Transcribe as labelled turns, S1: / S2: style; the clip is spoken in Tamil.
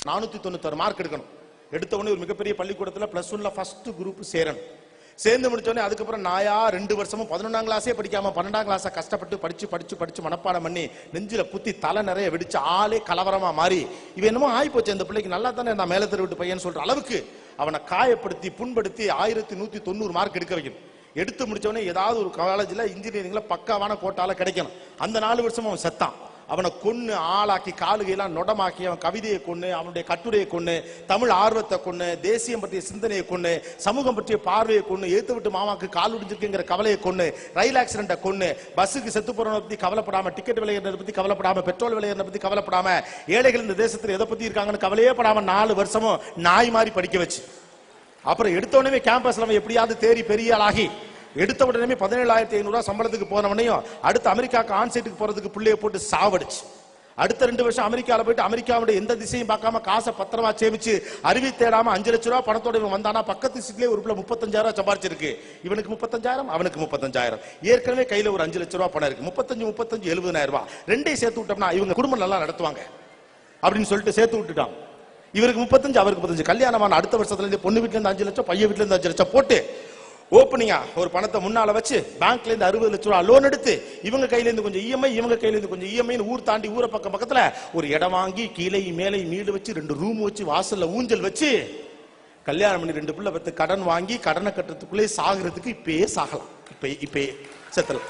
S1: 496 மார்க் எடுக்கணும். எடுத்த உடனே ஒரு மிகப்பெரிய பள்ளிக்கூடத்தில் +1ல ஃபர்ஸ்ட் குரூப் சேரணும். சேர்ந்து முடிச்சோடனே அதுக்கப்புறம் நாயா 2 வருஷமும் 11ஆம் கிளாஸே படிக்காம 12ஆம் கிளாஸை கஷ்டப்பட்டு படிச்சு மனப்பாடம் பண்ணி நெஞ்சில குத்தி தலை நிறைய வெடிச்சு ஆளே கலவரமா மாறி இவன் என்னமோ ஆகி போச்சு, அந்த பிள்ளைக்கு நல்லா தானே நான் மேல தெரு விட்டு பையன் சொல்ற அளவுக்கு அவனை காயப்படுத்தி புண்படுத்தி 1190 மார்க் எடுக்க வைக்கணும். எடுத்து முடிச்சவனே ஏதாவது ஒரு காலேஜில் இன்ஜினியரிங்ல பக்காவான கோட்டால கிடைக்கணும். அந்த 4 வருஷம் அவன் செத்தான். அவனை கொன்னு ஆளாக்கி காலுகையெல்லாம் நொடமாக்கி அவன் கவிதையை கொண்டு அவனுடைய கட்டுரையை கொண்டு தமிழ் ஆர்வத்தை கொண்டு தேசியம் பற்றிய சிந்தனையை கொண்டு சமூகம் பற்றிய பார்வையை கொண்டு ஏத்து விட்டு மாமாக்கு கால் உடிஞ்சிருக்குங்கிற கவலையை கொண்டு ரயில் ஆக்சிடென்ட்டை கொண்டு பஸ்ஸுக்கு செத்து போறவனை பத்தி கவலைப்படாம டிக்கெட் விலையேறதை பத்தி கவலைப்படாம பெட்ரோல் விலையேறதை பத்தி கவலைப்படாம ஏழைகள் இந்த தேசத்தில் எதை பத்தி இருக்காங்கன்னு கவலையே படாம 4 வருஷமும் நாய் மாதிரி படிக்க வச்சு அப்புறம் எடுத்த உடனே கேம்பஸ்ல அவன் எப்படியாவது தேறி பெரிய ஆளாகி எடுத்த உடனே 17,500 சம்பளத்துக்கு போனவனையும் அடுத்து அமெரிக்காவுக்கு ஆன்சைட்டுக்கு போறதுக்கு பிள்ளைய போட்டு சாவடிச்சு அடுத்த 2 வருஷம் அமெரிக்காவில் போயிட்டு அமெரிக்காவுடைய எந்த திசையும் பார்க்காம காசை பத்திரமா சேமிச்சு அறிவி தேடாம 5 லட்ச ரூபா பணத்தோட இவன் வந்தானா பக்கத்து சீட்லேயே ஒரு பிள்ளை 35,000 சம்பாரிச்சிருக்கு. இவனுக்கு 35,000 அவனுக்கு 35,000. ஏற்கனவே கையில ஒரு 5 லட்ச ரூபா பணம் இருக்கு. 35 70,000 ரூபாய் ரெண்டையும் சேர்த்து விட்டோம்னா இவங்க குடும்பம் நல்லா நடத்துவாங்க அப்படின்னு சொல்லிட்டு சேர்த்து விட்டுட்டான். இவருக்கு 35 அவருக்கு 35. கல்யாணமான அடுத்த வருஷத்துல இருந்து பொண்ணு வீட்டுல இருந்து 5 லட்சம் பையன் வீட்டுல இருந்து 5 லட்சம் போட்டு ஓப்பனிங்கா ஒரு பணத்தை முன்னால வச்சு பேங்க்ல இருந்து 60 லட்சம் ரூபாய் லோன் எடுத்து இவங்க கையில இருந்து கொஞ்சம் இஎம்ஐ இவங்க கையில இருந்து கொஞ்சம் இஎம்ஐ ஊர் தாண்டி ஊரை பக்கத்துல ஒரு இடம் வாங்கி கீழே மேலே வீடு வச்சு 2 ரூம் வச்சு வாசல்ல ஊஞ்சல் வச்சு கல்யாணம் பண்ணி 2 பிள்ளை பத்து கடன் வாங்கி கடனை கட்டுறதுக்குள்ளே சாகிறதுக்கு இப்பயே சாகலாம். இப்பயே செத்தலாம்.